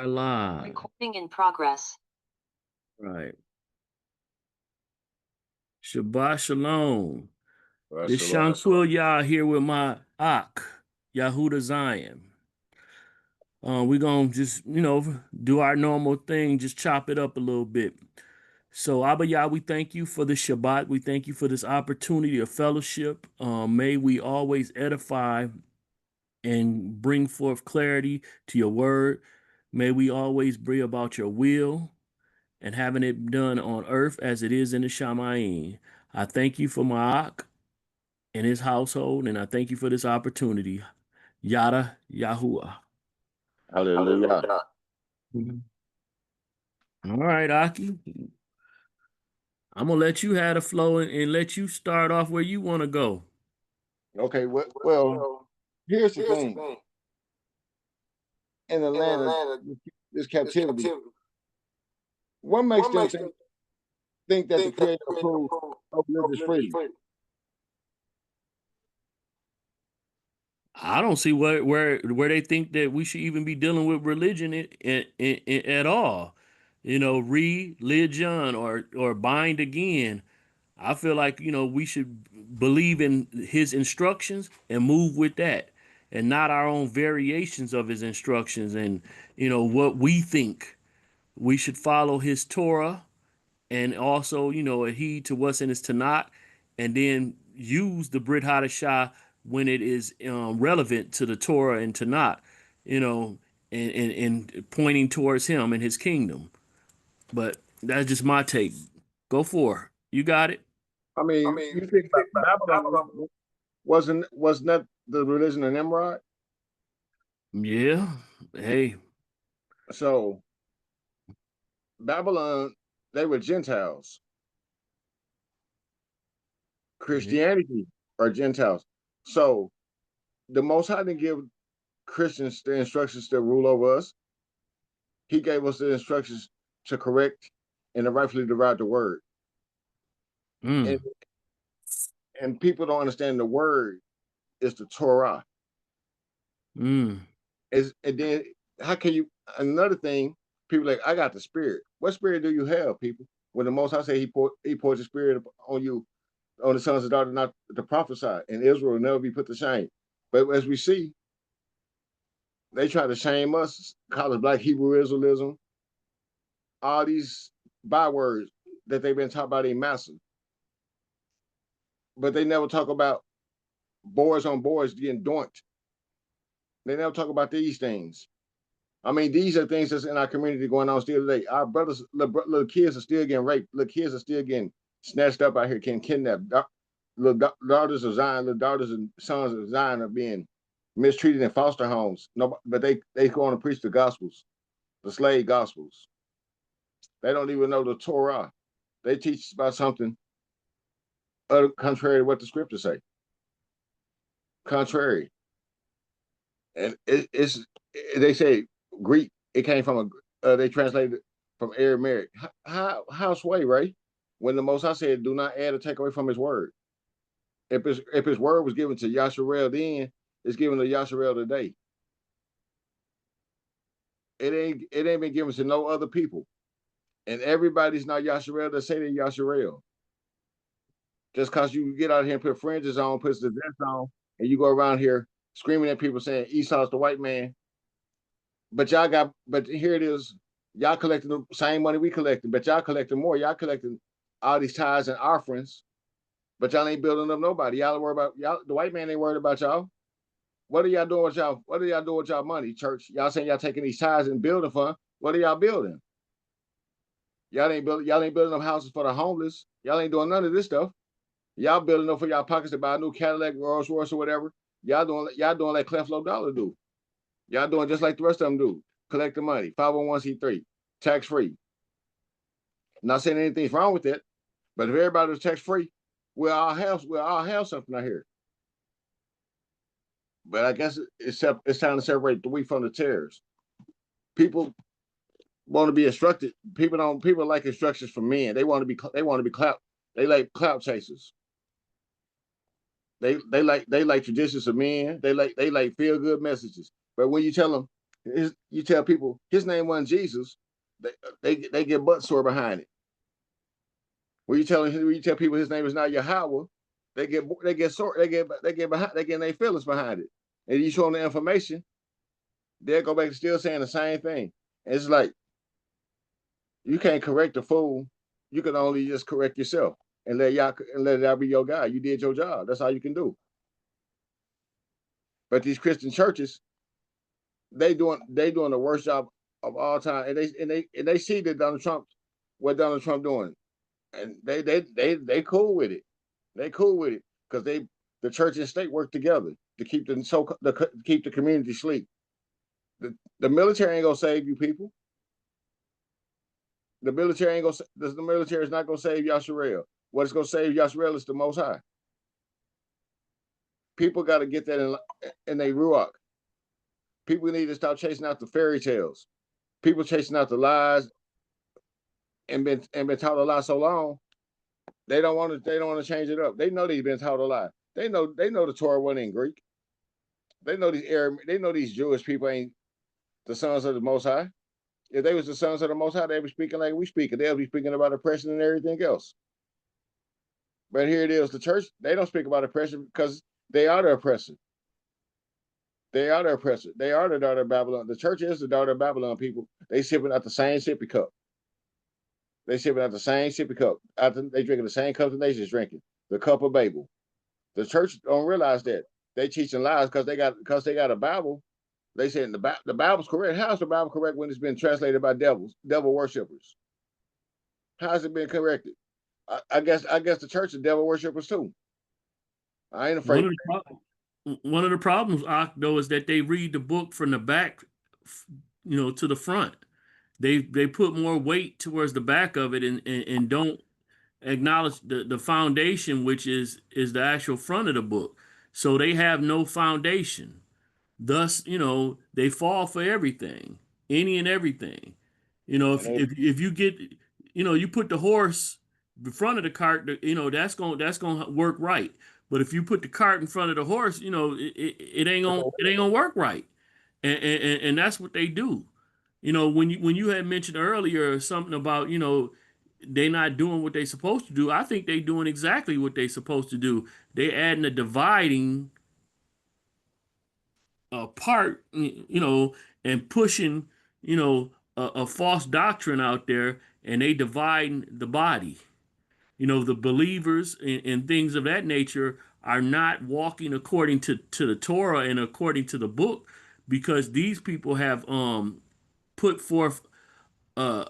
live. Recording in progress. Right. Shabbat Shalom. This Shalom. Shankwil Yah here with my Ak, Yahuda Zion. We're going to just, do our normal thing, just chop it up a little bit. So, Abba Yah, we thank you for the Shabbat. We thank you for this opportunity of fellowship. May we always edify and bring forth clarity to your word. May we always bring about your will and having it done on earth as it is in the Shamayim. I thank you for Ma'ak and his household, and I thank you for this opportunity. Yada Yahuwah. Hallelujah. All right, Aki. I'm going to let you have the flow and let you start off where you want to go. Okay, well, here's the thing. In the land of this captivity, what makes them think that the Creator approved of religious freedom? I don't see where they think that we should even be dealing with religion at all. Religion or bind again. I feel like, we should believe in his instructions and move with that and not our own variations of his instructions and, what we think. We should follow his Torah and also, adhere to what's in his Tanakh and then use the Brit Hadashah when it is relevant to the Torah and Tanakh, and pointing towards him and his kingdom. But that's just my take. Go for it. You got it. I mean, you think about Babylon wasn't that the religion of Nimrod? Yeah. Hey. So Babylon, they were Gentiles. Christianity are Gentiles. So the Most High didn't give Christians the instructions to rule over us. He gave us the instructions to correct and to rightfully deride the word. And people don't understand the word is the Torah. And then how can you, another thing, people like, I got the spirit. What spirit do you have, people? When the Most High say he poured the spirit on you, on the sons and daughters, not to prophesy, and Israel will never be put to shame. But as we see, they try to shame us, call us Black Hebrew Israelism, all these bywords that they've been taught by their master. But they never talk about boys on boys getting doinked. They never talk about these things. I mean, these are things that's in our community going on still today. Our brothers, little kids are still getting raped. Little kids are still getting snatched up out here, getting kidnapped. Little daughters of Zion, little daughters and sons of Zion are being mistreated in foster homes. No, but they go on to preach the gospels, the slave gospels. They don't even know the Torah. They teach us about something contrary to what the scriptures say. Contrary. And it's they say Greek. It came from they translated from Aramaic. How sway, right? When the Most High said, "Do not add or take away from His word." If his word was given to Yasharel then, it's given to Yasharel today. It ain't been given to no other people, and everybody's not Yasharel that say they're Yasharel. Just cause you get out here and put fringes on, puts the dress on, and you go around here screaming at people saying Esau's the white man. But here it is. Y'all collecting the same money we collecting, but y'all collecting more. Y'all collecting all these tithes and offerings, but y'all ain't building up nobody. Y'all worry about y'all. The white man ain't worried about y'all. What are y'all doing with y'all? What are y'all doing with y'all money, church? Y'all saying y'all taking these tithes and building fund. What are y'all building? Y'all ain't building them houses for the homeless. Y'all ain't doing none of this stuff. Y'all building them for y'all pockets to buy a new Cadillac, Rolls Royce, or whatever. Y'all doing like Cleflo Dollar do. Y'all doing just like the rest of them do. Collect the money, 501c3, tax free. Not saying anything's wrong with it, but if everybody was tax free, we'll all have something out here. But I guess it's time to separate the wheat from the tares. People want to be instructed. People like instructions from men. They want to be clout. They like clout chasers. They like traditions of men. They like feel good messages. But when you tell them, You tell people his name wasn't Jesus, they they get butt sore behind it. When you tell people his name is not Yahweh, they get sore, they get their feelings behind it. And you show them the information, they'll go back to still saying the same thing. And it's like you can't correct a fool. You can only just correct yourself and let y'all be your guy. You did your job. That's all you can do. But these Christian churches, they doing the worst job of all time, and they see that Donald Trump doing, and they cool with it. They cool with it because the church and state work together to keep to keep the community sleep. The military ain't gonna save you people. The military is not gonna save Yasharel. What is gonna save Yasharel is the Most High. People got to get that in their ruach. People need to stop chasing out the fairy tales. People chasing out the lies and been taught a lie so long, they don't want to change it up. They know they've been taught a lie. They know the Torah wasn't in Greek. They know these Jewish people ain't the sons of the Most High. If they was the sons of the Most High, they'd be speaking like we speak, and they'll be speaking about oppression and everything else. But here it is, the church, they don't speak about oppression because they are the oppressor. They are the oppressor. They are the daughter of Babylon. The church is the daughter of Babylon people. They sipping out the same sippy cup. They sipping out the same sippy cup. They drinking the same cup the nations drinking, the cup of Babel. The church don't realize that. They teaching lies because they got a Bible. They saying the Bible's correct. How's the Bible correct when it's been translated by devil worshippers? How's it been corrected? I guess the church is devil worshippers too. I ain't afraid. One of the one of the problems, though, is that they read the book from the back, to the front. They put more weight towards the back of it and don't acknowledge the foundation, which is the actual front of the book. So they have no foundation. Thus, they fall for everything, any and everything. If you get, you put the horse in front of the cart, that's going to work right. But if you put the cart in front of the horse, it ain't gonna work right. And that's what they do. When you had mentioned earlier something about, they not doing what they supposed to do, I think they doing exactly what they supposed to do. They adding a dividing part, and pushing, a false doctrine out there, and they dividing the body. The believers and things of that nature are not walking according to the Torah and according to the book, because these people have put forth a,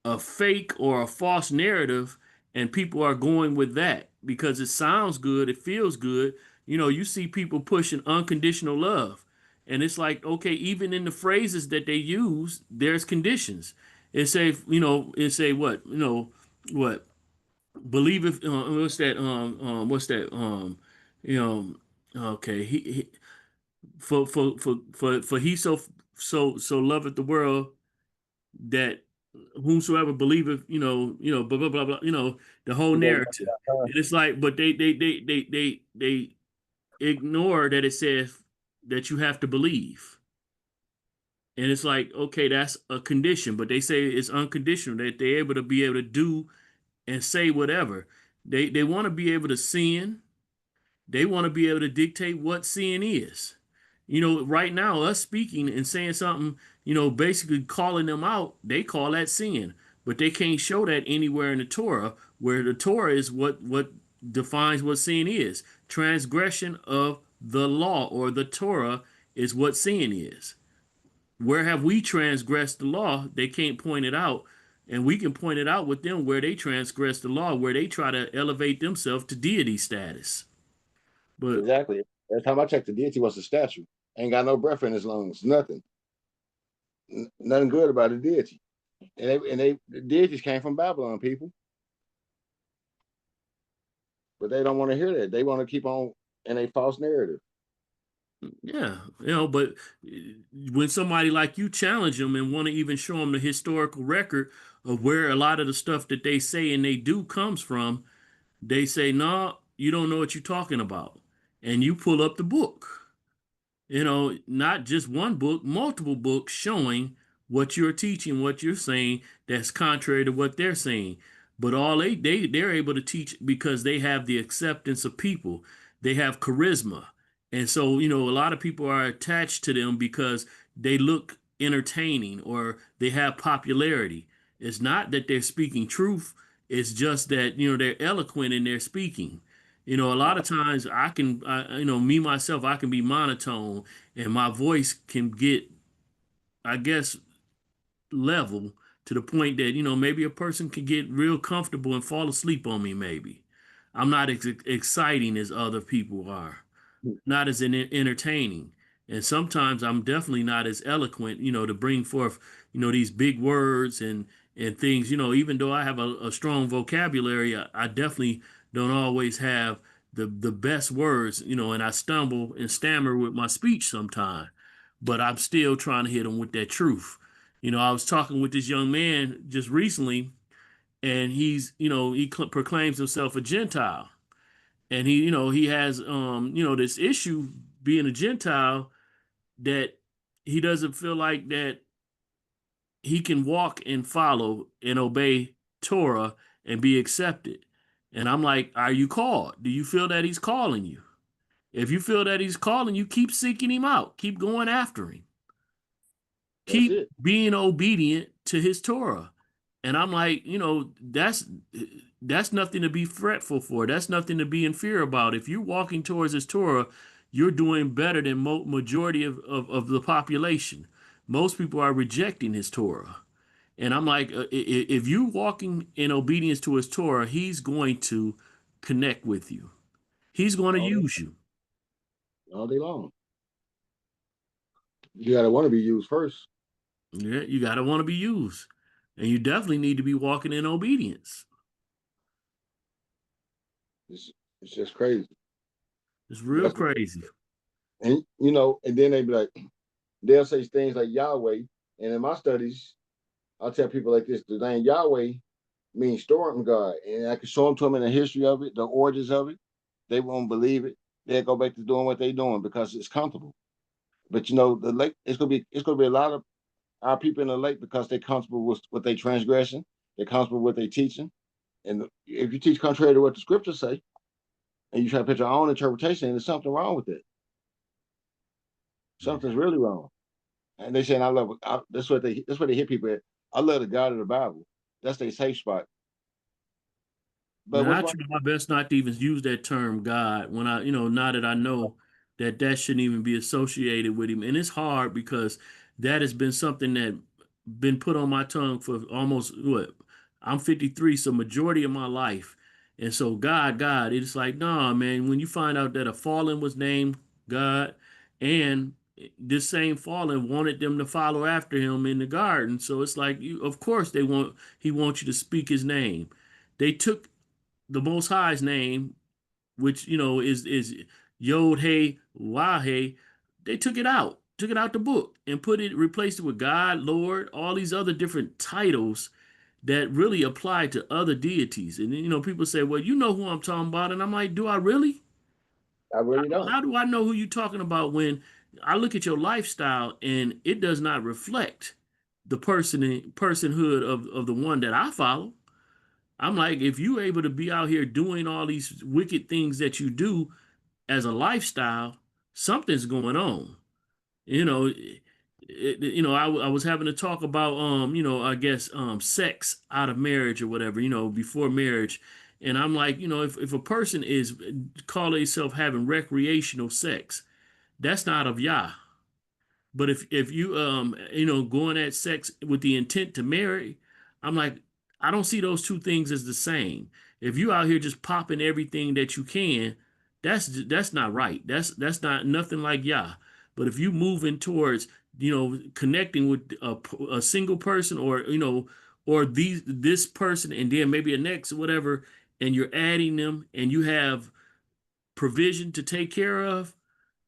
a fake or a false narrative, and people are going with that because it sounds good, it feels good. You see people pushing unconditional love, and it's like, okay, even in the phrases that they use, there's conditions. It say what, what, believe if you know okay, he for he so loveth the world, that whomsoever believeth, blah blah blah blah, the whole narrative. And it's like, but they ignore that it says that you have to believe. And it's like, okay, that's a condition, but they say it's unconditional, that they're able to be able to do and say whatever. They want to be able to sin. They want to be able to dictate what sin is. Right now, us speaking and saying something, basically calling them out, they call that sin. But they can't show that anywhere in the Torah, where the Torah is what defines what sin is. Transgression of the law, or the Torah, is what sin is. Where have we transgressed the law? They can't point it out. And we can point it out with them where they transgress the law, where they try to elevate themselves to deity status. But Exactly. Every time I checked, the deity was a statue. Ain't got no breath in his lungs. Nothing. Nothing good about the deity. The deities came from Babylon, people. But they don't want to hear that. They want to keep on in a false narrative. yeah, but when somebody like you challenge them and want to even show them the historical record of where a lot of the stuff that they say and they do comes from, they say, no, you don't know what you're talking about. And you pull up the book. Not just one book, multiple books showing what you're teaching, what you're saying that's contrary to what they're saying. But all they're able to teach because they have the acceptance of people. They have charisma. And so, a lot of people are attached to them because they look entertaining or they have popularity. It's not that they're speaking truth, it's just that, they're eloquent in their speaking. A lot of times me myself, I can be monotone and my voice can get, I guess, level to the point that, maybe a person can get real comfortable and fall asleep on me, maybe. I'm not as exciting as other people are, not as entertaining. And sometimes I'm definitely not as eloquent, to bring forth, these big words and things. Even though I have a strong vocabulary, I definitely don't always have the best words, and I stumble and stammer with my speech sometimes. But I'm still trying to hit them with that truth. I was talking with this young man just recently, and he proclaims himself a Gentile, and he has this issue being a Gentile that he doesn't feel like that he can walk and follow and obey Torah and be accepted. And I'm like, are you called? Do you feel that he's calling you? If you feel that he's calling you, keep seeking him out. Keep going after him. That's Keep it. being obedient to his Torah. And I'm like, that's nothing to be fretful for. That's nothing to be in fear about. If you're walking towards his Torah, you're doing better than majority of the population. Most people are rejecting his Torah. And I'm like, if you walking in obedience to his Torah, he's going to connect with you. He's going to all day, use you. all day long. You gotta want to be used first. Yeah, you got to want to be used. And you definitely need to be walking in obedience. It's, it's just crazy. It's real That's crazy. and and then they be like, they'll say things like Yahweh. And in my studies, I'll tell people like this: the name Yahweh means storm God, and I can show them to them in the history of it, the origins of it. They won't believe it. They'll go back to doing what they're doing because it's comfortable. But the lake, it's gonna be a lot of our people in the lake because they're comfortable with their transgression. They're comfortable with their teaching. And if you teach contrary to what the scriptures say, and you try to put your own interpretation, there's something wrong with it. Something's really wrong. And they saying, "I love." That's what they hit people at. I love the God of the Bible. That's their safe spot. But Now, what's I wrong? try my best not to even use that term God when now that I know that that shouldn't even be associated with him. And it's hard because that has been something that been put on my tongue for almost what? I'm 53, so majority of my life. And so God, it's like, nah, man, when you find out that a fallen was named God and this same fallen wanted them to follow after him in the garden. So it's like of course he wants you to speak his name. They took the Most High's name, which is Yod Hey Wah Hey, they took it out the book and replaced it with God, Lord, all these other different titles that really apply to other deities. And people say, "Well, you know who I'm talking about," and I'm like, "Do I really? I really don't. How do I know who you're talking about when I look at your lifestyle and it does not reflect the personhood of the one that I follow?" I'm like, if you're able to be out here doing all these wicked things that you do as a lifestyle, something's going on. I was having to talk about, I guess, sex out of marriage or whatever, before marriage. And I'm like, if a person is call themselves having recreational sex, that's not of Yah. But if you going at sex with the intent to marry, I'm like, I don't see those two things as the same. If you out here just popping everything that you can, that's not right. That's not nothing like Yah. But if you moving towards connecting with a single person or or this person and then maybe a next whatever, and you're adding them and you have provision to take care of,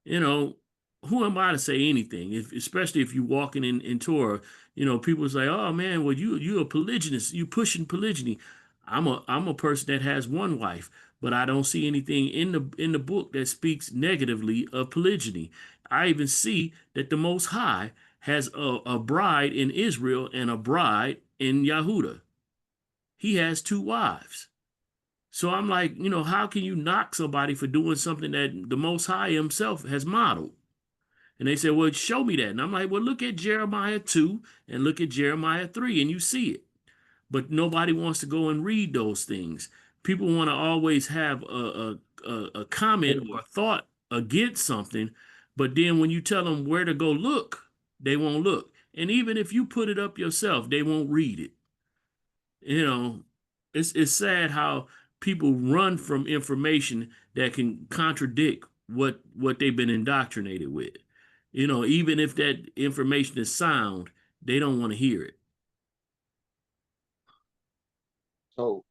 you know, who am I to say anything? Especially if you're walking in Torah, people say, "Oh man, well you a polygynist, you pushing polygyny." I'm a person that has one wife, but I don't see anything in the book that speaks negatively of polygyny. I even see that the Most High has a bride in Israel and a bride in Yahuda. He has two wives. So I'm like, how can you knock somebody for doing something that the Most High Himself has modeled? And they said, well, show me that. And I'm like, well, look at Jeremiah 2 and look at Jeremiah 3, and you see it. But nobody wants to go and read those things. People want to always have a comment or a thought against something, but then when you tell them where to go look, they won't look. And even if you put it up yourself, they won't read it. You know, it's sad how people run from information that can contradict what they've been indoctrinated with. Even if that information is sound, they don't want to hear it. So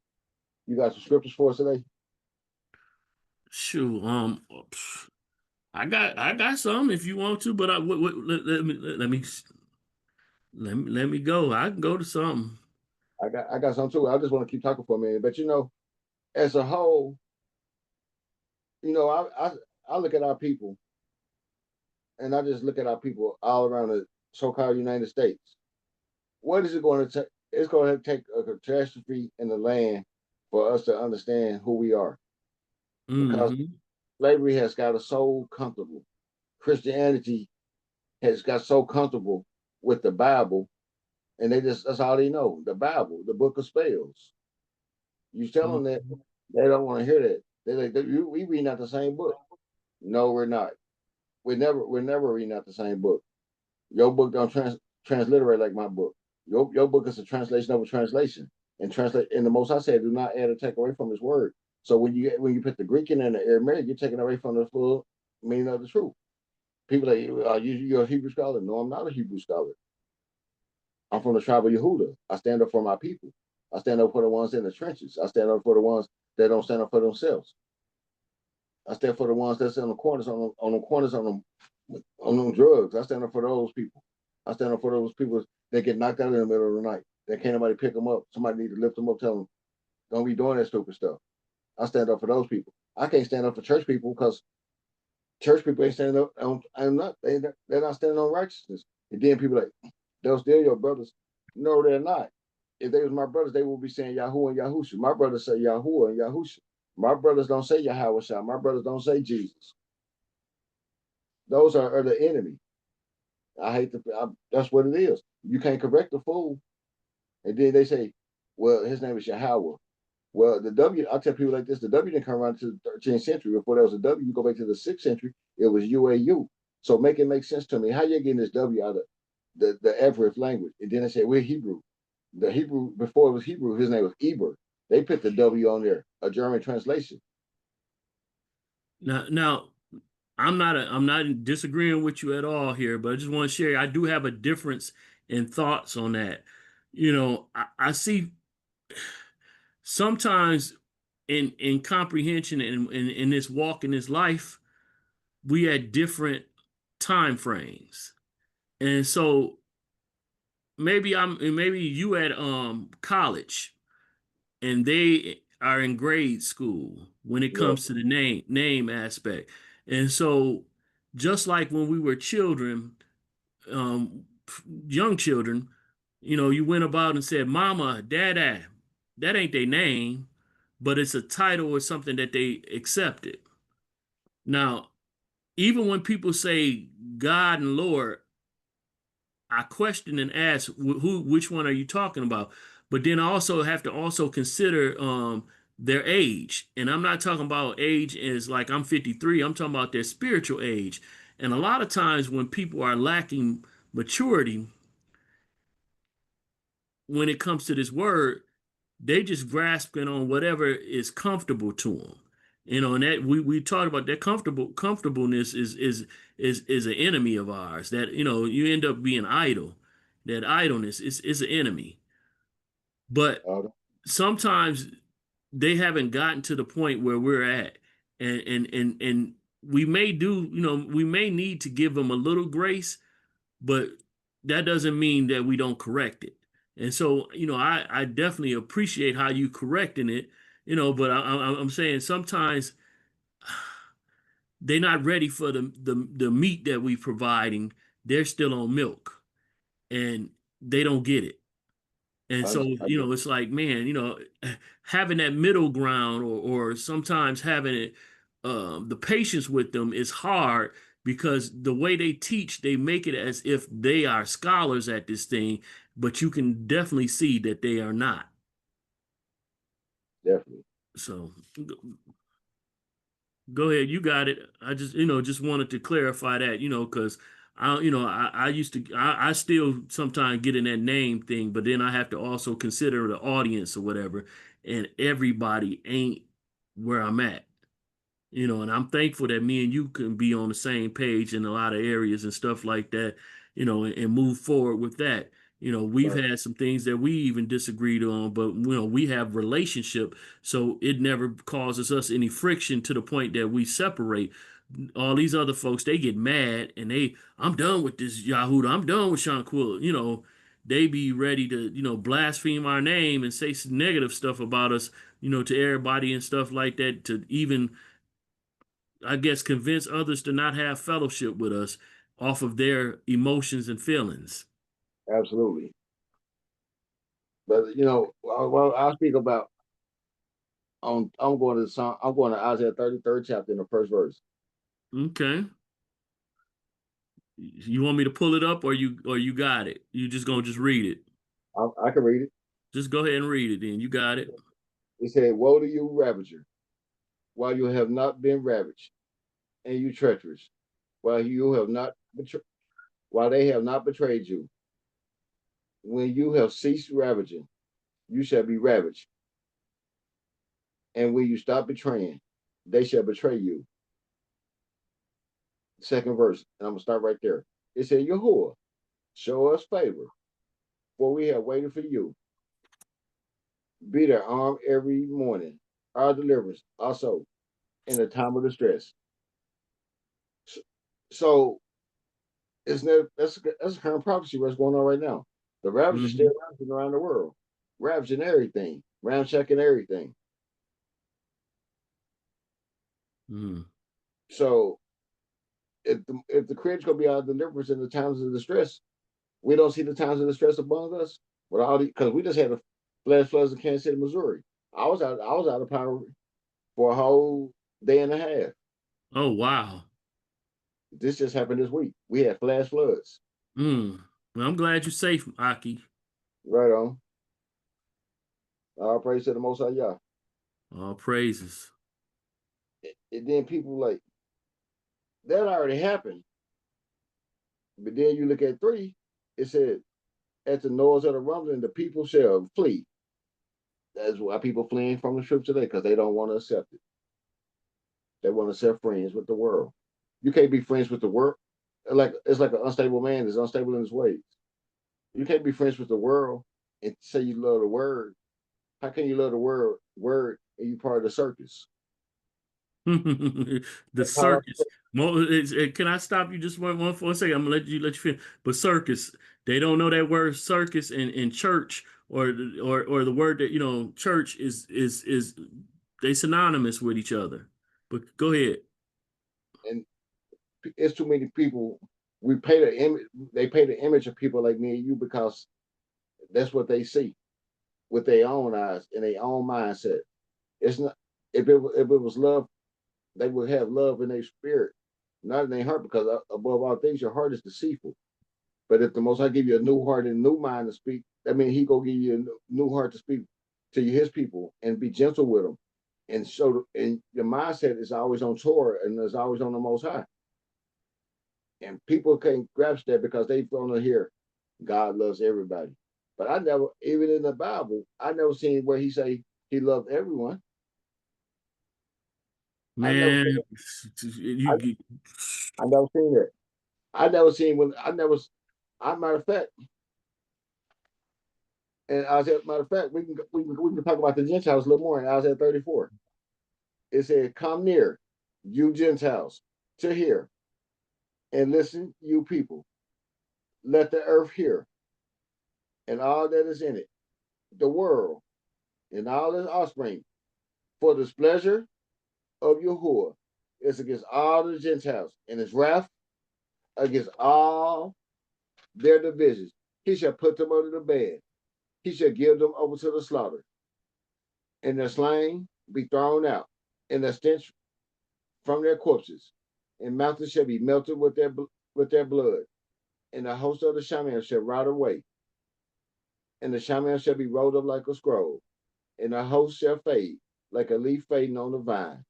you got some scriptures for us today? Shoot, I got some if you want to, but let me go. I can go to something. I got some too. I just want to keep talking for a minute. But as a whole, I look at our people, and I just look at our people all around the so-called United States. What is it going to take? It's going to take a catastrophe in the land for us to understand who we are, because Hmm. slavery has got us so comfortable. Christianity has got so comfortable with the Bible, and that's all they know, the Bible, the book of spells. You tell them that, they don't want to hear that. They're like, we reading out the same book. No, we're not. We're never reading out the same book. Your book don't transliterate like my book. Your book is a translation of a translation. And the Most I said, do not add or take away from His word. So when you put the Greek in and the Aramaic, you're taking away from the full meaning of the truth. People like, you're a Hebrew scholar. No, I'm not a Hebrew scholar. I'm from the tribe of Yehuda. I stand up for my people. I stand up for the ones in the trenches. I stand up for the ones that don't stand up for themselves. I stand for the ones that's on the corners, on them drugs. I stand up for those people. I stand up for those people that get knocked out in the middle of the night. That can't nobody pick them up. Somebody need to lift them up, tell them, don't be doing that stupid stuff. I stand up for those people. I can't stand up for church people because church people ain't standing up. I'm not. They're not standing on righteousness. And then people like, they'll still your brothers. No, they're not. If they was my brothers, they would be saying Yahoo and Yahusha. My brothers say Yahoo and Yahusha. My brothers don't say Yahweh Shah. My brothers don't say Jesus. Those are the enemy. I hate that's what it is. You can't correct the fool. And then they say, well, his name is Yahweh. Well, the W, I tell people like this, the W didn't come around to the 13th century. Before there was a W, you go back to the 6th century, it was UAU. So make it make sense to me. How you getting this W out of the Everett language? And then they say, we're Hebrew. The Hebrew, before it was Hebrew, his name was Eber. They put the W on there, a German translation. Now, I'm not disagreeing with you at all here, but I just want to share. I do have a difference in thoughts on that. I see sometimes in comprehension and in this walk in this life, we had different time frames, and so maybe you at college and they are in grade school when it Yeah. comes to the name aspect. And so just like when we were children, um, young children, you went about and said, Mama, Dada, that ain't their name, but it's a title or something that they accepted. Now, even when people say God and Lord, I question and ask which one are you talking about? But then I also have to also consider their age. And I'm not talking about age as like I'm 53, I'm talking about their spiritual age. And a lot of times when people are lacking maturity when it comes to this word, they just grasping on whatever is comfortable to them. And that we talked about that comfortableness is an enemy of ours. That you end up being idle. That idleness is an enemy. But Uh, sometimes they haven't gotten to the point where we're at, and we may need to give them a little grace, but that doesn't mean that we don't correct it. And so, I definitely appreciate how you correcting it, but I'm saying sometimes they're not ready for the meat that we providing. They're still on milk, and they don't get it. And so, I it's like, man, having that middle ground, or sometimes having it, the patience with them is hard because the way they teach, they make it as if they are scholars at this thing, but you can definitely see that they are not. definitely. So go ahead, you got it. I just wanted to clarify that, because I used to, I still sometimes get in that name thing, but then I have to also consider the audience or whatever, and everybody ain't where I'm at. And I'm thankful that me and you can be on the same page in a lot of areas and stuff like that, and move forward with that. We've Right. had some things that we even disagreed on, but we have relationship, so it never causes us any friction to the point that we separate. All these other folks, they get mad and I'm done with this Yahuda. I'm done with Shanquilla. They be ready to, blaspheme our name and say some negative stuff about us, to everybody and stuff like that, to even, I guess, convince others to not have fellowship with us off of their emotions and feelings. Absolutely. But well, I'll speak about on. I'm going to Isaiah 33rd chapter in the first verse. Okay. You want me to pull it up, or you got it? You just gonna just read it. I can read it. Just go ahead and read it then. You got it. It said, "Woe to you, ravager, while you have not been ravaged, and you treacherous, while you have not while they have not betrayed you. When you have ceased ravaging, you shall be ravaged, and when you stop betraying, they shall betray you." Second verse, and I'm gonna start right there. It said, "Yahuwah, show us favor, for we have waited for you. Be their arm every morning, our deliverance also in the time of distress." So, so isn't that that's a current prophecy what's going on right now. The ravagers are still Hmm. ravaging around the world, ravaging everything, ramshacking everything. Mm. So if the Creator's gonna be our deliverance in the times of distress, we don't see the times of distress among us. With all the because we just had a flash floods in Kansas City, Missouri. I was out of power for a whole day and a half. Oh wow. This just happened this week. We had flash floods. Mm. Well, I'm glad you're safe, Aki. Right on. All praise to the Most High Yah. All praises. And then people like that already happened. But then you look at 3, it said, "At the noise of the rumbling, the people shall flee." That's why people fleeing from the scripture today because they don't want to accept it. They want to set friends with the world. You can't be friends with the world. Like it's like an unstable man is unstable in his ways. You can't be friends with the world and say you love the word. How can you love the word and you part of the circus? The circus. Can I stop you just one for a second? I'm gonna let you finish. But circus, they don't know that word circus in church, or the word that church is they synonymous with each other. But go ahead. And it's too many people. We pay the image. They pay the image of people like me and you because that's what they see with their own eyes and their own mindset. It's not if it was love, they would have love in their spirit, not in their heart, because above all things, your heart is deceitful. But if the Most High give you a new heart and a new mind to speak, that means He gonna give you a new heart to speak to His people and be gentle with them. And so, and your mindset is always on Torah and is always on the Most High. And people can't grasp that because they want to hear God loves everybody. But I never, even in the Bible, I never seen where He say He loved everyone. I never seen Man, it. you I, get I never seen it. I never seen when I never. I matter of fact, and Isaiah, matter of fact, we can talk about the Gentiles a little more in Isaiah 34. It said, "Come near, you Gentiles, to hear, and listen, you people. Let the earth hear, and all that is in it, the world, and all its offspring. For the displeasure of Yahuwah is against all the Gentiles, and his wrath against all their divisions. He shall put them under the bed. He shall give them over to the slaughter, and their slain be thrown out, and their stench from their corpses, and mountains shall be melted with their blood, and the host of the shaman shall rot away, and the shaman shall be rolled up like a scroll, and the host shall fade like a leaf fading on the vine,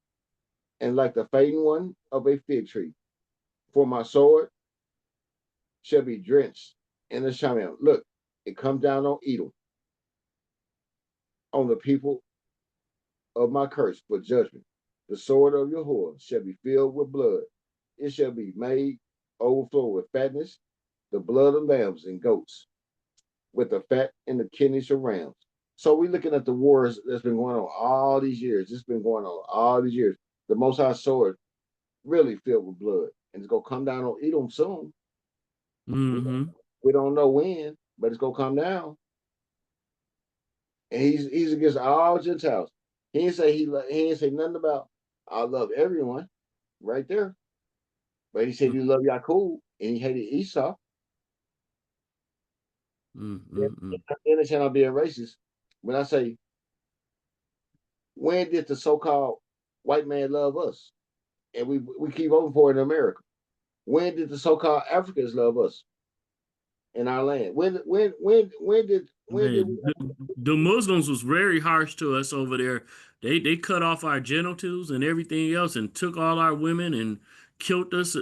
and like the fading one of a fig tree. For my sword shall be drenched in the shaman. Look, it comes down on Edom, on the people of my curse for judgment. The sword of Yahuwah shall be filled with blood. It shall be made overflow with fatness, the blood of lambs and goats, with the fat and the kidneys of rams. So we're looking at the wars that's been going on all these years. It's been going on all these years. The Most High sword really filled with blood, and it's gonna come down on Edom soon. We don't, Mm-hmm. we don't know when, but it's gonna come down. And he's against all Gentiles. He ain't say nothing about I love everyone right there. But he said he loved Yaakov and he hated Esau. Mm-hmm. Then they said I'm being racist. When I say when did the so-called white man love us? And we keep voting for it in America. When did the so-called Africans love us in our land? When did Man, we the Muslims was very harsh to us over there. They cut off our genitals and everything else and took all our women and killed us,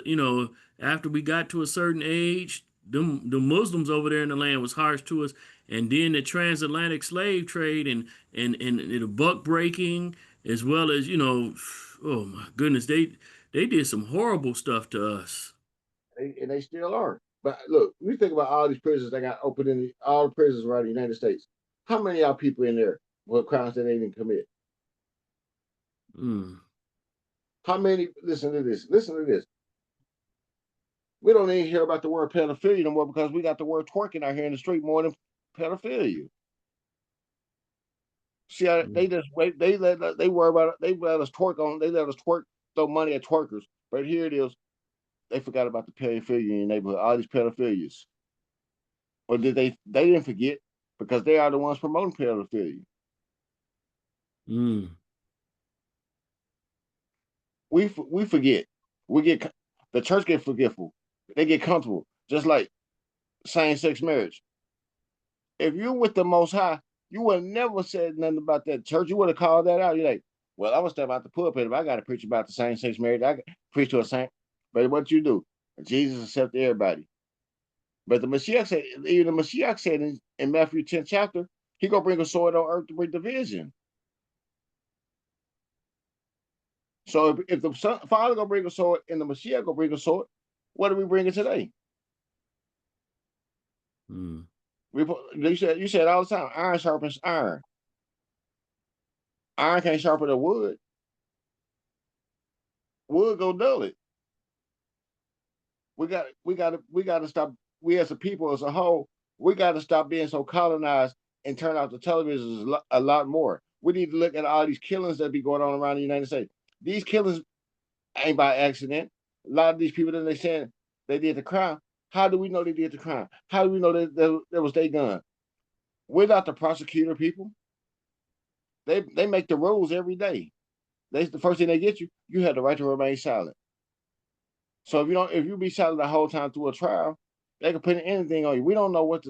after we got to a certain age. The Muslims over there in the land was harsh to us. And then the transatlantic slave trade and the buck breaking as well as, oh my goodness, they did some horrible stuff to us. and they still are. But look, we think about all these prisons that got opened all the prisons around the United States. How many of y'all people in there for crimes that they didn't commit? Mm, How many? Listen to this. Listen to this. We don't even hear about the word pedophilia no more because we got the word twerking out here in the street more than pedophilia. See, they mm, just wait. They worry about it. They let us twerk on. They let us twerk, throw money at twerkers. But here it is. They forgot about the pedophilia in the neighborhood. All these pedophilias, or did they? They didn't forget because they are the ones promoting pedophilia. mm, We forget. We get the church get forgetful. They get comfortable, just like same sex marriage. If you're with the Most High, you would have never said nothing about that church. You would have called that out. You're like, well, I'm gonna step out the pulpit if I got to preach about the same sex marriage. I preach to a saint. But what you do, Jesus accepted everybody. But the Mashiach said, even the Mashiach said in Matthew 10th chapter, he gonna bring a sword on earth to bring division. So if the Father gonna bring a sword and the Mashiach gonna bring a sword, what are we bringing today? mm, You said all the time, iron sharpens iron. Iron can't sharpen the wood. Wood go dull it. We got to stop. We as a people as a whole, we got to stop being so colonized and turn out the televisions a lot more. We need to look at all these killings that be going on around the United States. These killings ain't by accident. A lot of these people that they saying they did the crime. How do we know they did the crime? How do we know that was their gun? We're not the prosecutor people. They make the rules every day. They the first thing they get you. You have the right to remain silent. So if you be silent the whole time through a trial, they can put anything on you. We don't know what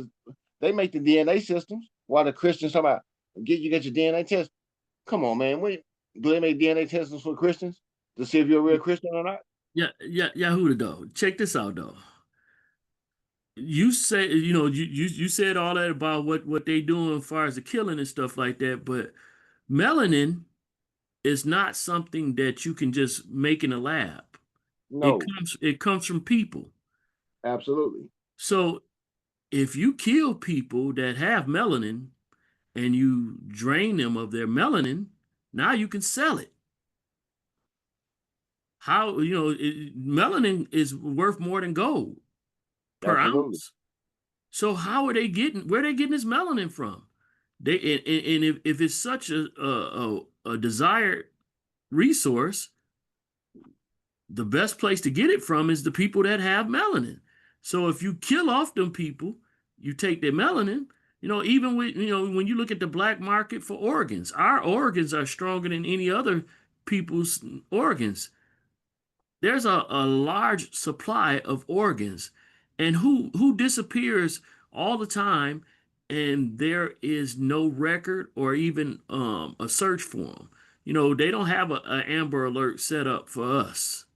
they make the DNA systems. While the Christians talk about get your DNA test. Come on, man. Do they make DNA tests for Christians to see if you're a real Christian or not? yeah, yeah, Yahuda though. Check this out though. You say, you said all that about what they doing as far as the killing and stuff like that, but melanin is not something that you can just make in a lab. No, It comes from people. absolutely, So if you kill people that have melanin and you drain them of their melanin, now you can sell it. How, melanin is worth more than gold per absolutely, ounce. So how are they getting where they getting this melanin from? And if it's such a desired resource, the best place to get it from is the people that have melanin. So if you kill off them people, you take their melanin. Even with when you look at the black market for organs, our organs are stronger than any other people's organs. There's a large supply of organs, and who disappears all the time, and there is no record or even a search for them. They don't have a Amber Alert set up for us.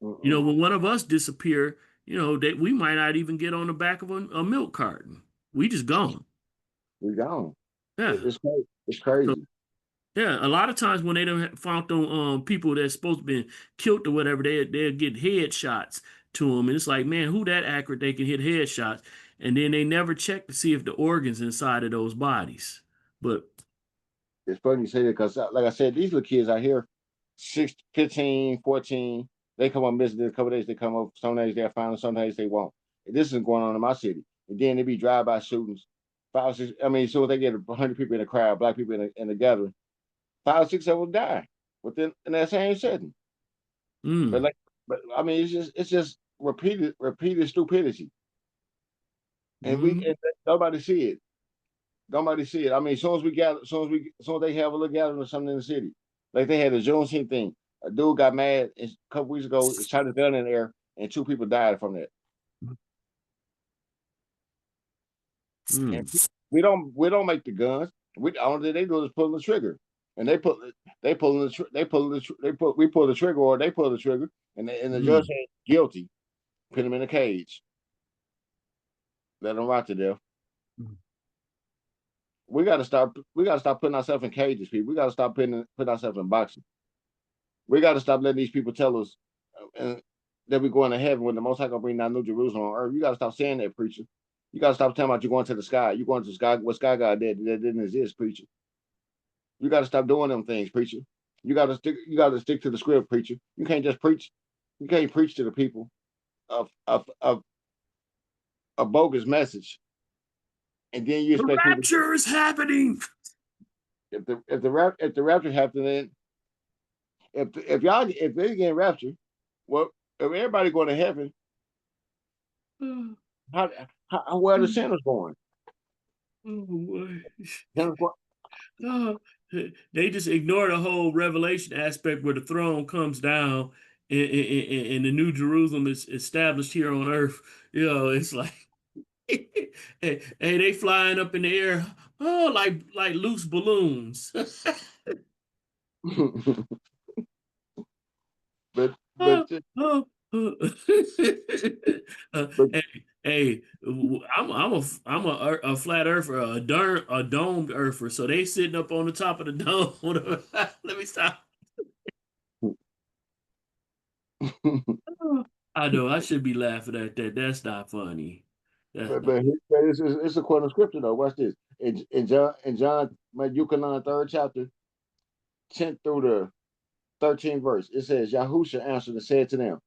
Mm-mm. When one of us disappear, that we might not even get on the back of a milk carton. We just gone. We gone. Yeah. It's crazy. It's So crazy. yeah, a lot of times when they don't found them people that's supposed to be killed or whatever, they'll get headshots to them, and it's like, man, who that accurate they can hit headshots, and then they never check to see if the organs inside of those bodies. But It's funny you say that because, like I said, these little kids out here, 6, 15, 14, they come up missing in a couple days. They come up, some days they'll find them, some days they won't. And this is going on in my city. And then there be drive-by shootings. 5 or 6, I mean, so they get 100 people in a crowd, black people in a gathering, 5 or 6 of them die within in that same setting. But mm, like, but I mean, it's just repeated stupidity, and mm, nobody see it. Nobody see it. I mean, as soon as we gather, as soon as they have a little gathering or something in the city, like they had a Juneteenth thing. A dude got mad a couple weeks ago, shot his gun in the air, and 2 people died from that. And mm, we don't make the guns. We all they do is pull the trigger, and they pull the they pull the they put we pull the trigger or they pull the trigger, and the judge mm, said guilty, put him in a cage, let him rot to death. mm. We got to stop. We got to stop putting ourselves in cages, people. We got to stop putting ourselves in boxes. We got to stop letting these people tell us that we're going to heaven when the Most High gonna bring down New Jerusalem on earth. You got to stop saying that, preacher. You got to stop talking about you're going to the sky. You're going to the sky. What sky God did that didn't exist, preacher. You got to stop doing them things, preacher. You got to stick. You got to stick to the script, preacher. You can't just preach. You can't preach to the people of a bogus message, and then you The expect people. rapture is happening. If the rapture happened, if they get raptured, well, if everybody going to heaven, Oh, how, where are the sinners going? boy. Sinners going Oh, they just ignore the whole revelation aspect where the throne comes down and the new Jerusalem is established here on earth. It's like, hey, they flying up in the air, like loose balloons. but but Oh, oh, oh. but Hey, hey, I'm a flat earther, a domed earther. So they sitting up on the top of the dome. Let me stop. Oh, I know I should be laughing at that. That's not funny. That's not. it's according to scripture though. Watch this in John Yukonon 3rd chapter 10th through the 13th verse. It says Yahusha answered and said to them,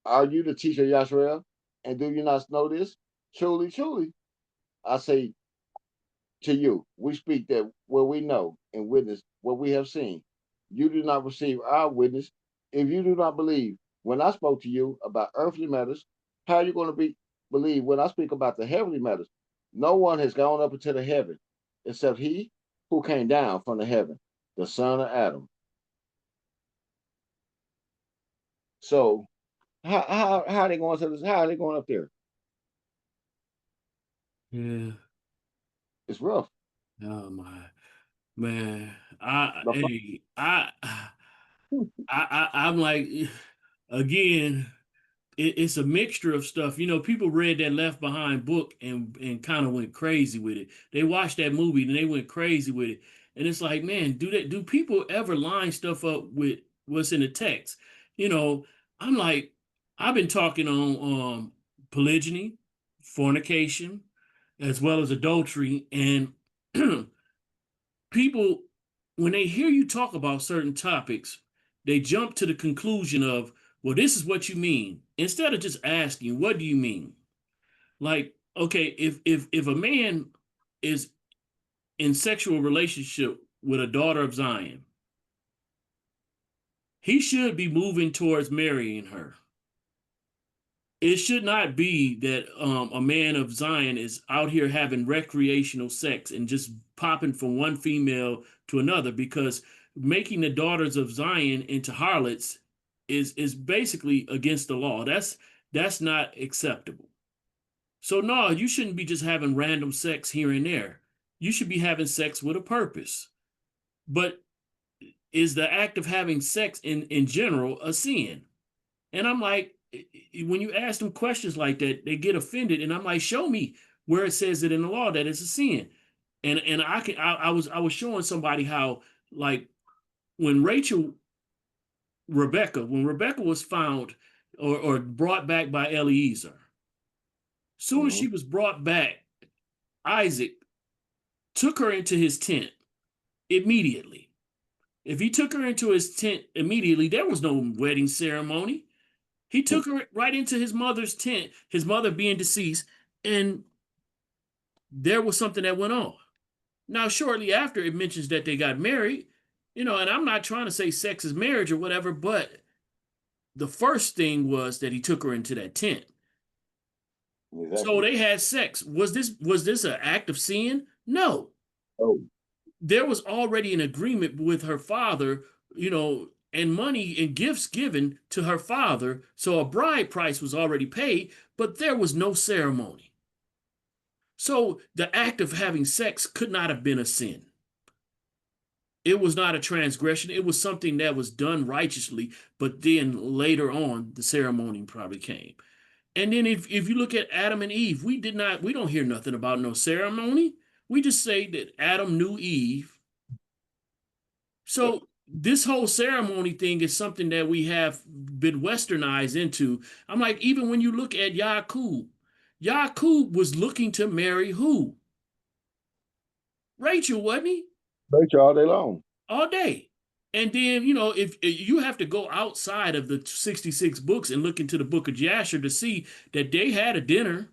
"Are you the teacher Yashrael? And do you not know this? Truly, truly, I say to you, we speak that what we know and witness what we have seen. You do not receive our witness. If you do not believe when I spoke to you about earthly matters, how are you going to believe when I speak about the heavenly matters? No one has gone up into the heaven except he who came down from the heaven, the son of Adam. So how are they going to this? How are they going up there? Yeah. It's rough. Oh my man. The Hey, I'm like, again. It's a mixture of stuff. People read that Left Behind book and kind of went crazy with it. They watched that movie and they went crazy with it. And it's like, man, do people ever line stuff up with what's in the text? You know, I'm like, I've been talking on polygyny, fornication, as well as adultery, and people, when they hear you talk about certain topics, they jump to the conclusion of, well, this is what you mean, instead of just asking, what do you mean? Like, okay, if a man is in sexual relationship with a daughter of Zion, he should be moving towards marrying her. It should not be that a man of Zion is out here having recreational sex and just popping from one female to another, because making the daughters of Zion into harlots is basically against the law. That's not acceptable. So no, you shouldn't be just having random sex here and there. You should be having sex with a purpose. But is the act of having sex in general a sin? And I'm like, when you ask them questions like that, they get offended. And I'm like, show me where it says it in the law that it's a sin. And I was showing somebody how, like, when Rebecca was found or brought back by Eliezer, soon as Hmm. she was brought back, Isaac took her into his tent immediately. If he took her into his tent immediately, there was no wedding ceremony. He took her right into his mother's tent, his mother being deceased, and there was something that went on. Now, shortly after, it mentions that they got married, and I'm not trying to say sex is marriage or whatever, but the first thing was that he took her into that tent. So Exactly. they had sex. Was this an act of sin? No. Oh, There was already an agreement with her father, and money and gifts given to her father. So a bride price was already paid, but there was no ceremony. So the act of having sex could not have been a sin. It was not a transgression. It was something that was done righteously, but then later on, the ceremony probably came. And then if you look at Adam and Eve, we don't hear nothing about no ceremony. We just say that Adam knew Eve. yep. So this whole ceremony thing is something that we have been westernized into. I'm like, even when you look at Yaqub, Yaqub was looking to marry who? Rachel, wasn't he? Preach all day long. All day. And then, if you have to go outside of the 66 books and look into the book of Jasher to see that they had a dinner,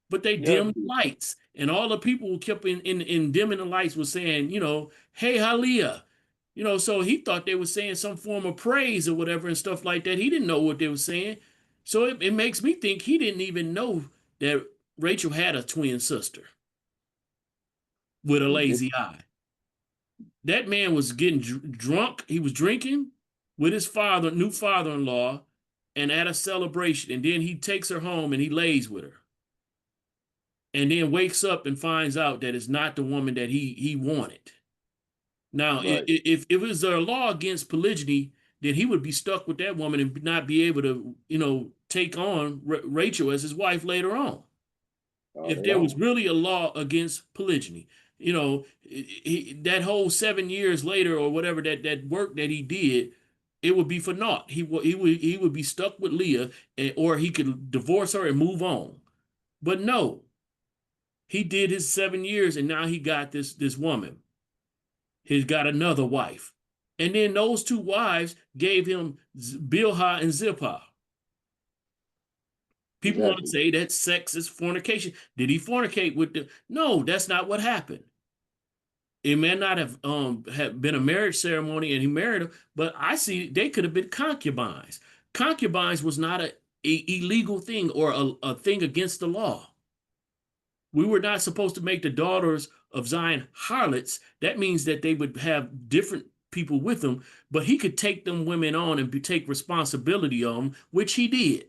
but they Yeah. dimmed lights. And all the people who kept in dimming the lights was saying, hey, Haliyah. So he thought they were saying some form of praise or whatever and stuff like that. He didn't know what they were saying. So it makes me think he didn't even know that Rachel had a twin sister with a Mhm. lazy eye. That man was getting drunk. He was drinking with his new father-in-law, and at a celebration. And then he takes her home and he lays with her. And then wakes up and finds out that it's not the woman that he wanted. Now, Right. if it was a law against polygyny, then he would be stuck with that woman and not be able to, take on Rachel as his wife later on. All If day there was long. really a law against polygyny, that whole 7 years later or whatever that work that he did, it would be for naught. He would be stuck with Leah, or he could divorce her and move on. But no, he did his 7 years, and now he got this woman. He's got another wife. And then those two wives gave him Bilhah and Zilpah. People want to Exactly. say that sex is fornication. Did he fornicate with the? No, that's not what happened. It may not have been a marriage ceremony and he married her, but I see they could have been concubines. Concubines was not a illegal thing or a thing against the law. We were not supposed to make the daughters of Zion harlots. That means that they would have different people with them, but he could take them women on and take responsibility on them, which he did.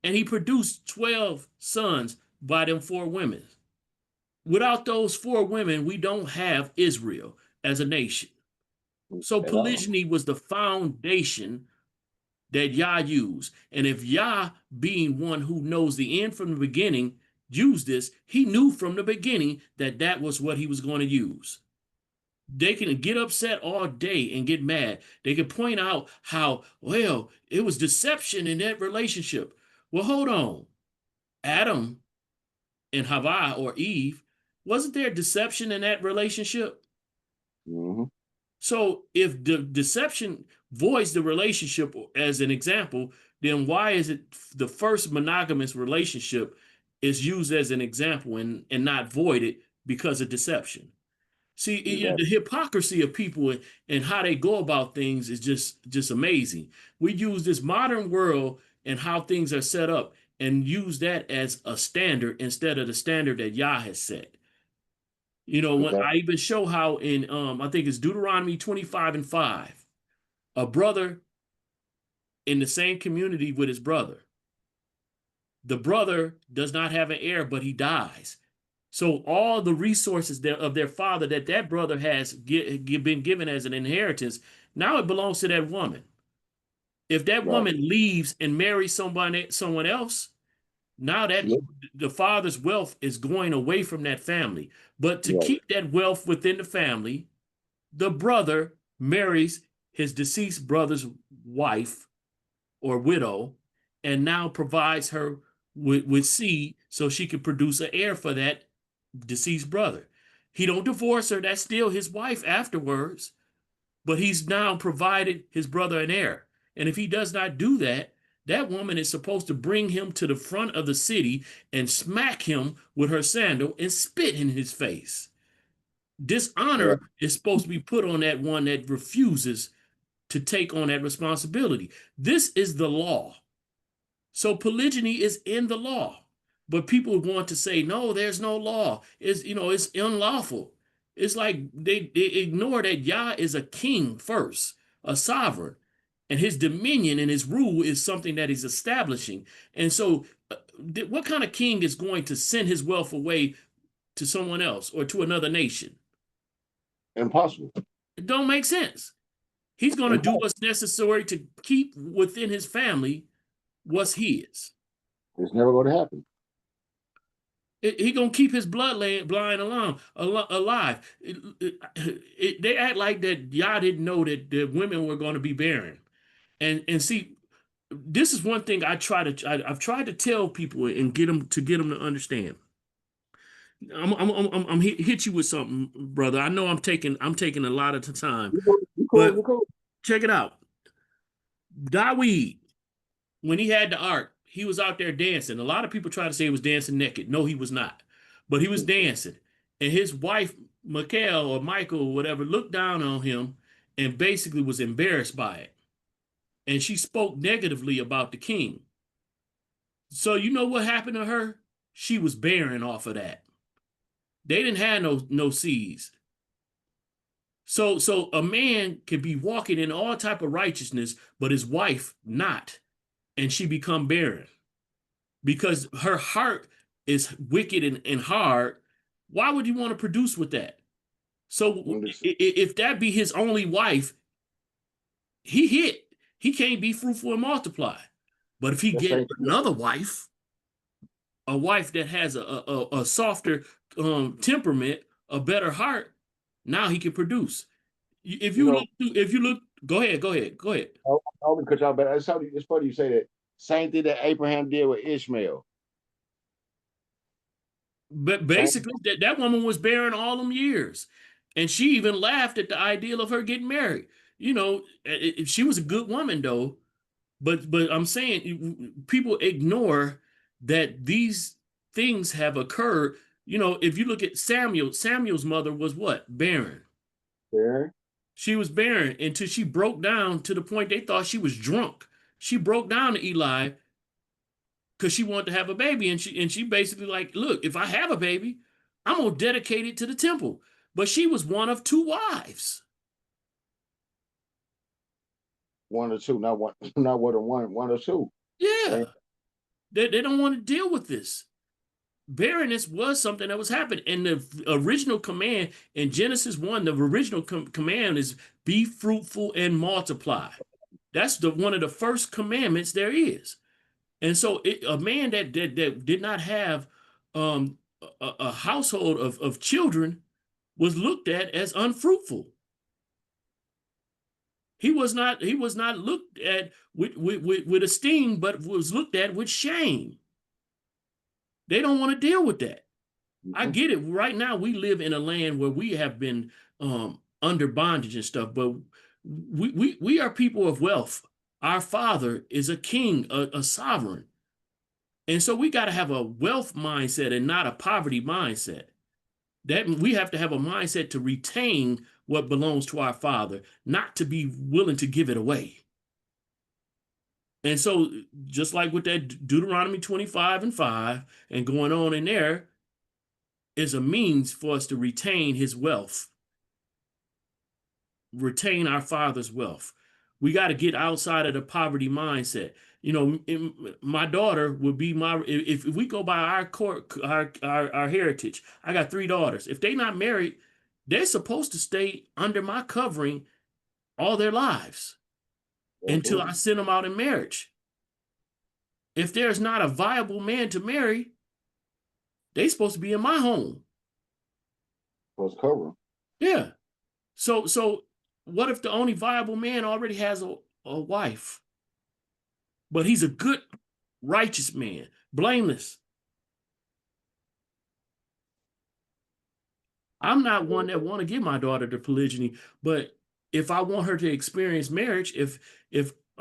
And he produced 12 sons by them four women. Without those four women, we don't have Israel as a nation. So At all. polygyny was the foundation that Yah used. And if Yah, being one who knows the end from the beginning, used this, he knew from the beginning that that was what he was going to use. They can get upset all day and get mad. They can point out how, well, it was deception in that relationship. Well, hold on. Adam and Havah or Eve, wasn't there deception in that relationship? Hmm. So if the deception voids the relationship as an example, then why is it the first monogamous relationship is used as an example and not voided because of deception? See, the Exactly. hypocrisy of people and how they go about things is just amazing. We use this modern world and how things are set up and use that as a standard instead of the standard that Yah has set. When Exactly. I even show how in I think it's Deuteronomy 25 and 5, a brother in the same community with his brother. The brother does not have an heir, but he dies. So all the resources of their father that brother has been given as an inheritance, now it belongs to that woman. If that Right. woman leaves and marries someone else, now that Yep. the father's wealth is going away from that family. But to Right. keep that wealth within the family, the brother marries his deceased brother's wife or widow and now provides her with seed so she can produce an heir for that deceased brother. He don't divorce her, that's still his wife afterwards, but he's now provided his brother an heir. And if he does not do that, that woman is supposed to bring him to the front of the city and smack him with her sandal and spit in his face. Right. Dishonor is supposed to be put on that one that refuses to take on that responsibility. This is the law. So polygyny is in the law. But people want to say, no, there's no law. It's unlawful. It's like they ignore that Yah is a king first, a sovereign, and his dominion and his rule is something that he's establishing. And so, what kind of king is going to send his wealth away to someone else or to another nation? Impossible. It don't make sense. He's going to do Impossible. what's necessary to keep within his family what's his. It's never going to happen. He gonna keep his bloodline alive. They act like that y'all didn't know that the women were going to be barren. And see, this is one thing I've tried to tell people and get them to understand. I'm hit you with something, brother. I know I'm taking a lot of the time, You cool. but You cool. check it out. Dawid, when he had the ark, he was out there dancing. A lot of people try to say he was dancing naked. No, he was not. But he was dancing. And his wife, Michael or Michael or whatever, looked down on him and basically was embarrassed by it. And she spoke negatively about the king. So you know what happened to her? She was barren off of that. They didn't have no seeds. So a man could be walking in all type of righteousness, but his wife not, and she become barren because her heart is wicked and hard. Why would you want to produce with that? So if that be his only wife, he hit. He can't be fruitful and multiply. But if he The get same thing. another wife, a wife that has a softer temperament, a better heart, now he can produce. If You you know, look, if you look, go ahead. only because y'all better. It's funny you say that. Same thing that Abraham did with Ishmael. But Same. basically, that woman was barren all them years, and she even laughed at the ideal of her getting married. She was a good woman though. But I'm saying people ignore that these things have occurred. If you look at Samuel's mother was what? Barren. There. She was barren until she broke down to the point they thought she was drunk. She broke down to Eli because she wanted to have a baby, and she basically like, look, if I have a baby, I'm gonna dedicate it to the temple. But she was one of two wives. One or two, not one, not one or one or two. Same. Yeah, they don't want to deal with this. Barrenness was something that was happening. And the original command in Genesis 1, the original command is be fruitful and multiply. That's one of the first commandments there is. And so a man that did not have a household of children was looked at as unfruitful. He was not looked at with esteem, but was looked at with shame. They don't want to deal with that. I Mm-hmm. get it. Right now, we live in a land where we have been under bondage and stuff, but we are people of wealth. Our father is a king, a sovereign. And so we got to have a wealth mindset and not a poverty mindset. That we have to have a mindset to retain what belongs to our Father, not to be willing to give it away. And so, just like with that Deuteronomy 25 and 5, and going on in there, is a means for us to retain his wealth, retain our Father's wealth. We got to get outside of the poverty mindset. You know, my daughter would be my, if we go by our court, our heritage, I got three daughters. If they not married, they're supposed to stay under my covering all their lives until I Absolutely. send them out in marriage. If there's not a viable man to marry, they supposed to be in my home. Was cover. Yeah. So what if the only viable man already has a wife, but he's a good, righteous man, blameless? I'm not one that want to give my daughter to polygyny, but if I want her to experience marriage, if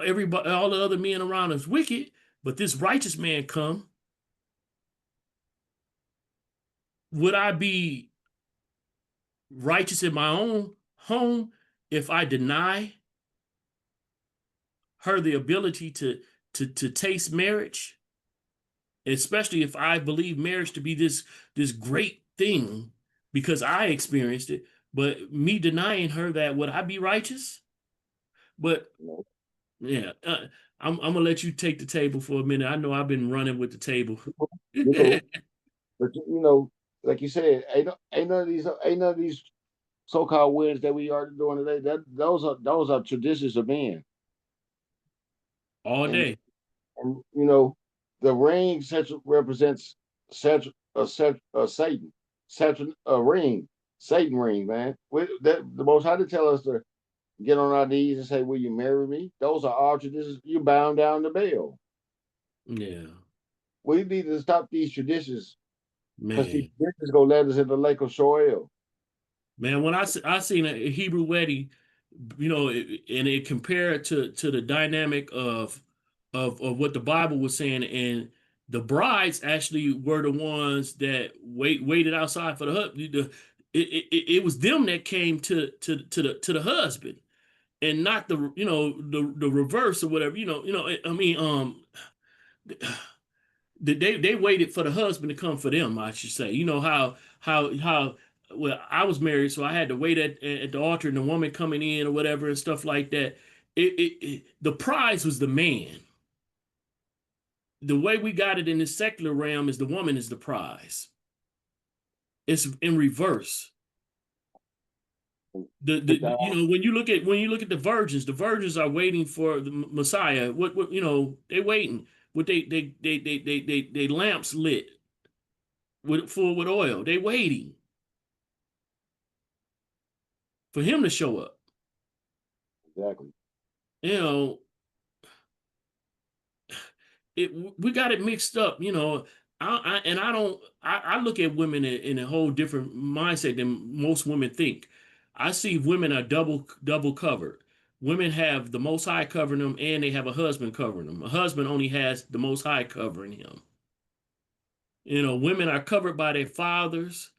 everybody, all the other men around is wicked, but this righteous man come, would I be righteous in my own home if I deny her the ability to taste marriage, especially if I believe marriage to be this great thing because I experienced it, but me denying her that, would I be righteous? But No. yeah, I'm gonna let you take the table for a minute. I know I've been running with the table. You know, but you know, like you said, ain't none of these so-called weddings that we are doing today. Those are traditions of men, All and day. you know, the ring central represents central Satan, central ring, Satan ring, man. The Most High to tell us to get on our knees and say, "Will you marry me?" Those are our traditions. You bound down the bell. Yeah, We need to stop these traditions because these man. traditions gonna let us in the lake of Shoel. Man, when I seen a Hebrew wedding, and it compared to the dynamic of what the Bible was saying, and the brides actually were the ones that waited outside for the husband. It was them that came to the husband, and not the reverse or whatever. I mean, they waited for the husband to come for them, I should say. You know how well, I was married, so I had to wait at the altar and the woman coming in or whatever and stuff like that. The prize was the man. The way we got it in the secular realm is the woman is the prize. It's in reverse. But When you look at the virgins are waiting for the Messiah. What they waiting with they lamps lit full with oil. They waiting for him to show up. exactly, You know, it we got it mixed up. I don't. I look at women in a whole different mindset than most women think. I see women are double covered. Women have the Most High covering them, and they have a husband covering them. A husband only has the Most High covering him. Women are covered by their fathers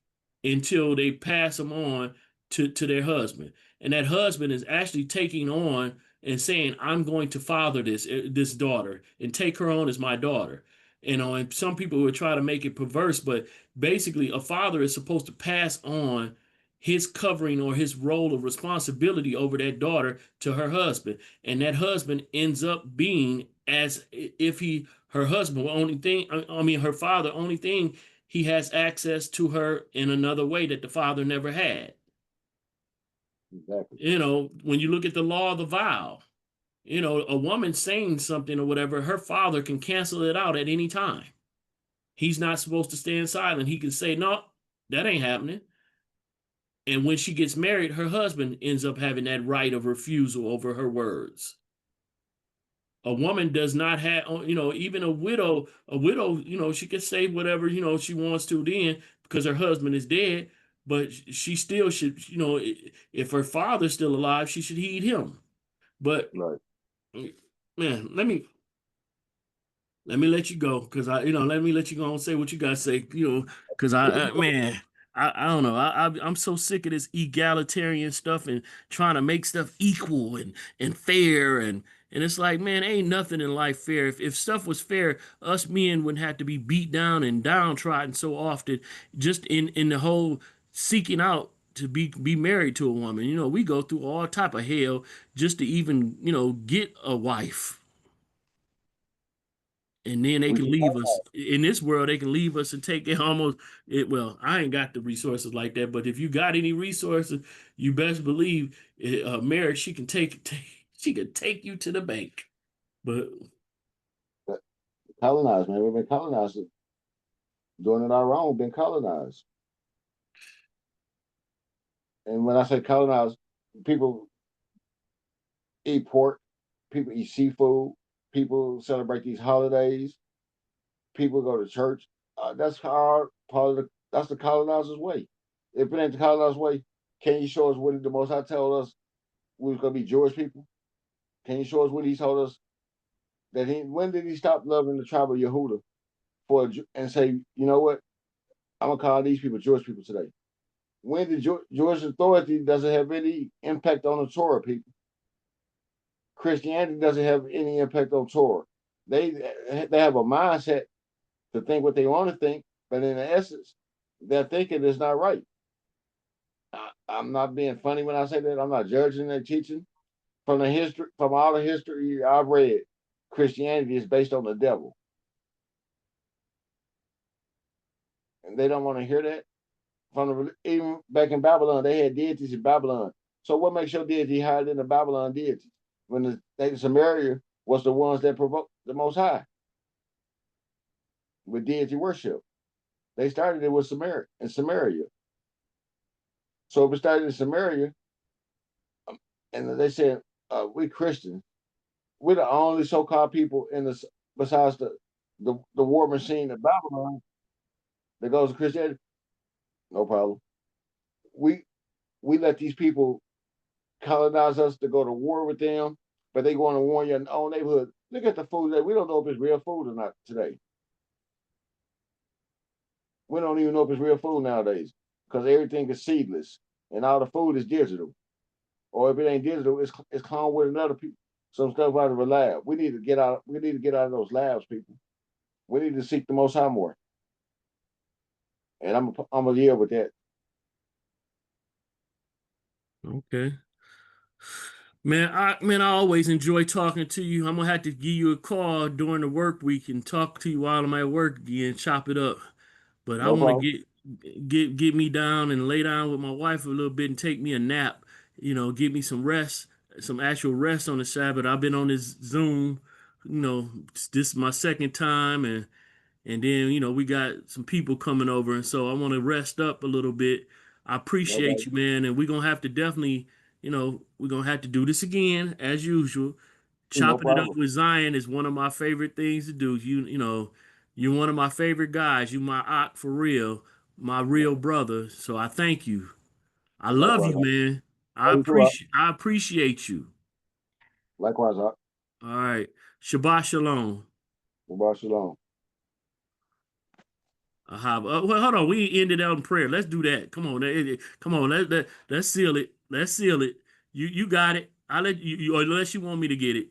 until they pass them on to their husband. And that husband is actually taking on and saying, I'm going to father this daughter and take her on as my daughter. And some people would try to make it perverse, but basically a father is supposed to pass on his covering or his role of responsibility over that daughter to her husband. And that husband ends up being as if her husband, only thing, I mean, her father, only thing he has access to her in another way that the father never had. exactly, When you look at the law of the vow, a woman saying something or whatever, her father can cancel it out at any time. He's not supposed to stand silent. He can say, no, that ain't happening. And when she gets married, her husband ends up having that right of refusal over her words. A woman does not have, even a widow, she can say whatever, she wants to then because her husband is dead, but she still should, if her father's still alive, she should heed him. But right. man, let me let you go because let me let you go and say what you got to say, because man. I don't know. I'm so sick of this egalitarian stuff and trying to make stuff equal and fair and it's like, man, ain't nothing in life fair. If stuff was fair, us men wouldn't have to be beat down and downtrodden so often just in the whole seeking out to be married to a woman. You know, we go through all type of hell just to even, get a wife. And then they We can should leave us talk in this world. They can leave us and take it almost it. Well, I ain't got the resources like that, but if you got any resources, you best believe marriage. She can she can take you to the bank. But about colonized, man. We've been colonized, doing it our own, been colonized. And when I say colonized, people eat pork, people eat seafood, people celebrate these holidays, people go to church. That's our part of that's the colonizer's way. If it ain't the colonizer's way, can you show us what the Most High told us we was gonna be Jewish people? Can you show us what he told us that he? When did he stop loving the tribe of Yehuda and say, you know what? I'm gonna call these people Jewish people today. When the Jewish authority doesn't have any impact on the Torah people, Christianity doesn't have any impact on Torah. They they have a mindset to think what they want to think, but in essence, their thinking is not right. I'm not being funny when I say that. I'm not judging their teaching. From all the history I've read, Christianity is based on the devil, and they don't want to hear that. Even back in Babylon, they had deities in Babylon. So what makes your deity higher than the Babylon deity? When the Samaria was the ones that provoked the Most High with deity worship. They started it with Samaria. So if it started in Samaria, and they said we Christians, we're the only so-called people in the besides the war machine of Babylon that goes to Christianity. No problem. We we let these people colonize us to go to war with them, but they going to war in your own neighborhood. Look at the food today. We don't know if it's real food or not today. We don't even know if it's real food nowadays because everything is seedless and all the food is digital. Or if it ain't digital, it's cloned with another people. Some stuff out of a lab. We need to get out. We need to get out of those labs, people. We need to seek the Most High more. And I'm a year with that. okay. Man, I always enjoy talking to you. I'm gonna have to give you a call during the work week and talk to you while I'm at work again, chop it up. But I No want to problem. get me down and lay down with my wife a little bit and take me a nap. Give me some rest, some actual rest on the Sabbath. I've been on this Zoom, this is my second time, and then, we got some people coming over, and so I want to rest up a little bit. I No appreciate problem. you, man, and we're gonna have to definitely, we're gonna have to do this again as usual. No Chopping it up problem. with Zion is one of my favorite things to do. You're one of my favorite guys. You my ock for real, my real brother. So I thank you. I love Likewise. you, man. Love you too, Op. I appreciate you. Likewise, Op. All right. Shabbat shalom. Shabbat shalom. Well, hold on. We ended on prayer. Let's do that. Come on. Come on. Let's seal it. Let's seal it. You got it. I let you, unless you want me to get it.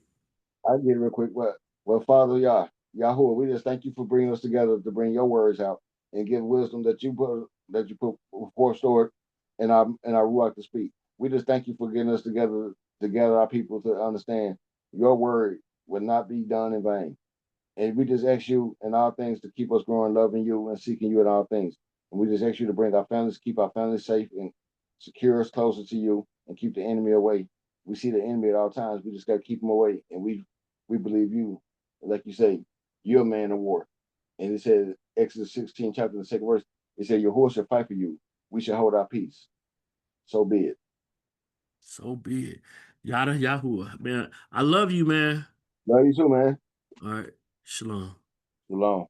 I get it real quick. Well, Father Yahuwah, we just thank you for bringing us together to bring your words out and give wisdom that you put forth stored in our ruach to speak. We just thank you for getting us together our people to understand your word will not be done in vain. And we just ask you in all things to keep us growing, loving you and seeking you in all things. And we just ask you to bring our families, keep our families safe and secure us closer to you and keep the enemy away. We see the enemy at all times. We just got to keep him away. And we believe you. Like you say, you're a man of war. And it says, Exodus 16, chapter the second verse, it said, your horse shall fight for you. We shall hold our peace. So be it. So be it. Yada Yahuwah. Man, I love you, man. Love you too, man. All right. Shalom. Shalom.